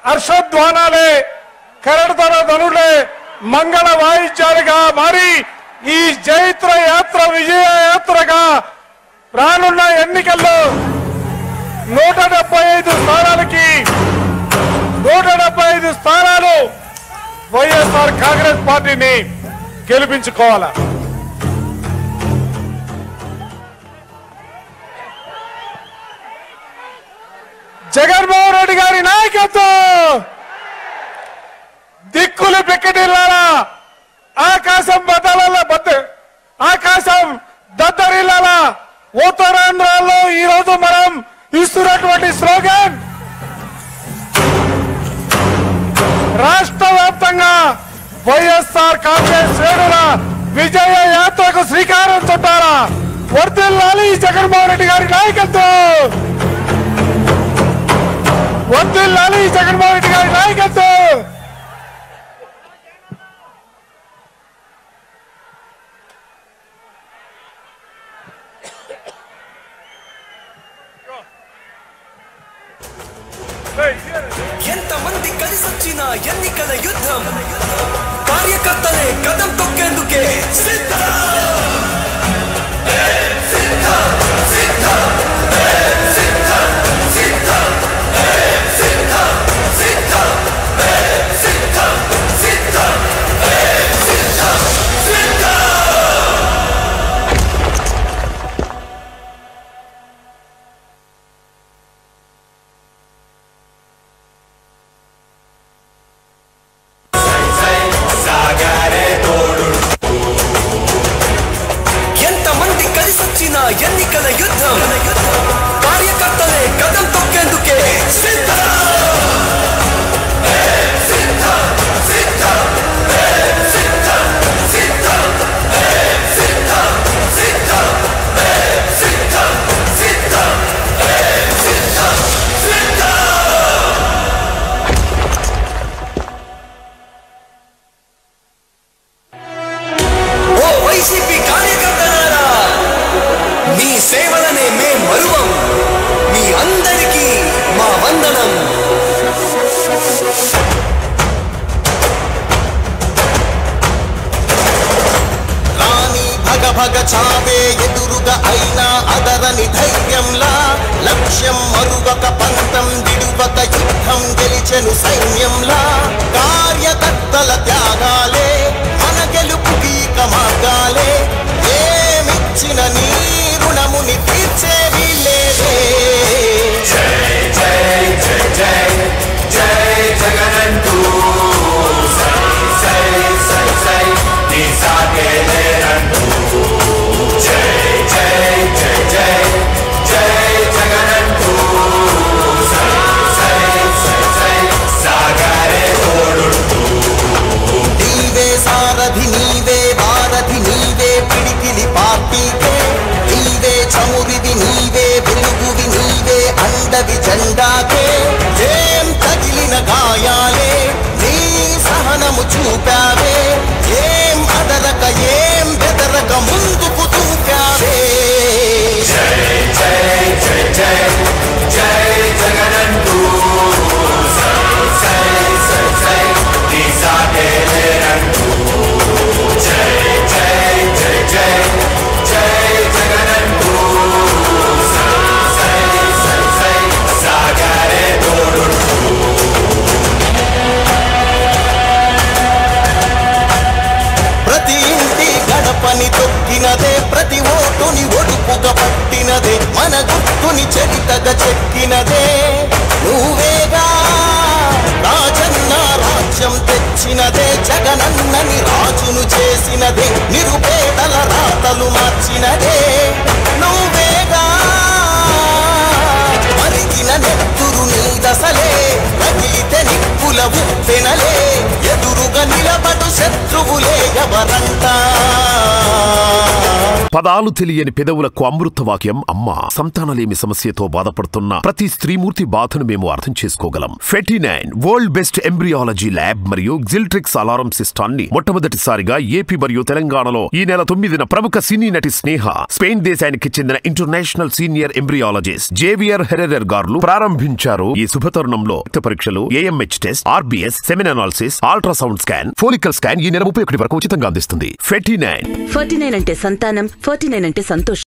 హర్షధ్వానాలే కరడతర ధనులే మంగళ వాయిద్యాలుగా మారి ఈ జైత్ర యాత్ర విజయ యాత్రగా రానున్న ఎన్నికల్లో 175 స్థానాలకి 175 స్థానాలు వైఎస్ఆర్ కాంగ్రెస్ పార్టీని గెలిపించుకోవాలా. జగన్మోహన్ రెడ్డి గారి నాయకత్వం దిక్కులు పెక్కటిల్లాలా, ఆకాశం ఆకాశం దద్దరిల్లాలా. ఉత్తరాంధ్రలో ఈ రోజు మనం ఇస్తున్నటువంటి స్లోగన్ రాష్ట్ర వ్యాప్తంగా వైఎస్ఆర్ కాంగ్రెస్ శ్రేణుల విజయ యాత్రకు శ్రీకారం చుట్టాలా. వర్ధిల్లాలి జగన్మోహన్ రెడ్డి గారి నాయకత్వం, వర్ధిల్లాలి జగన్మోహన్ రెడ్డి గారి నాయకత్వం. ఎంతమంది కలిసొచ్చిన ఎన్నికల యుద్ధం కార్యకర్తలే కదం తొక్కేందుకే ఎన్నికల యుద్ధం కార్యకర్తలే కదం తొక్కేందుకే ఓ వైసీపీ కార్యకర్తలారా, మీ సేవలనే మేం మరువం. మీ అందరికీ మా వందనం. రాణి భగ భగ చావే ఎదురుగా అయినా అదరని ధైర్యంలా లక్ష్యం మరువక పంతం విడువక యుద్ధం గెలిచెను సైన్యంలా కార్యకర్తల త్యాగాలే మన గెలుపుకి మార్గాలే ఏమిచ్చిన నీ రుణముని తీర్చేవి లేదే. జై జై జై జై జై జగనంటూ సై సై సై సై నీ సాగే లేరంటూ జై జై జై జై జై జగనంటూ సై సై సై సై సాగరే తోడుంటూ నీవే సారథి నీవే వారధి నీవే పిడికిలి పార్టీకే నీవే చమురివి నీవే వెలుగువి నీవే అండవి జెండాకే ఏం తగిలిన గాయాలే నీ సహనము చూపావే ఏం అదరక ఏం బెదరక ముందుకు దూకావే. జై జై జై జై జై జగనంటూ సై సై సై సై నీ సాగే లేరంటూ జై జై జై జై జై జగనంటూ సై సై సై సై సాగరే తోడుంటూ ప్రతి ఇంటి గడపని తొక్కినదే ప్రతి ఓటుని ఒడుపుగా పట్టినదే మన గుర్తుని చరితగా చెక్కినదే నువ్వేగా. రాజన్న రాజ్యం తెచ్చినదే జగనన్నని రాజును చేసినదే నిరుపేదల రాతలు మార్చినదే నువ్వేగా. మరిగిన నెత్తురు నీ దశలే రగిలితే నిప్పుల ఉప్పెనలే ఎదురుగా నిలబడు శత్రువులే ఎవరంట. పదాలు తెలియని పెదవులకు అమృత వాక్యం అమ్మ. సంతానలేమి సమస్యతో బాధపడుతున్న ప్రతి స్త్రీమూర్తి బాధను మేము అర్థం చేసుకోగలం. Fertinine world best embryology lab మరియు జిల్ట్రిక్స్ అలారం సిస్టాన్ని మొట్టమొదటిసారిగా ఏపీ మరియు తెలంగాణలో ఈ నెల 9న ప్రముఖ సినీ నటి స్నేహ, స్పెయిన్ దేశానికి చెందిన international senior embryologist Javier Herrera గారు ప్రారంభించారు. ఈ శుభతరుణంలో రక్త పరీక్షలు, AMH test, RBS, semen analysis, ultrasound scan, follicle scan ఈ నెల 31 వరకు ఉచితంగా అందిస్తుంది. 49 అంటే సంతానం, 49 అంటే సంతోషం.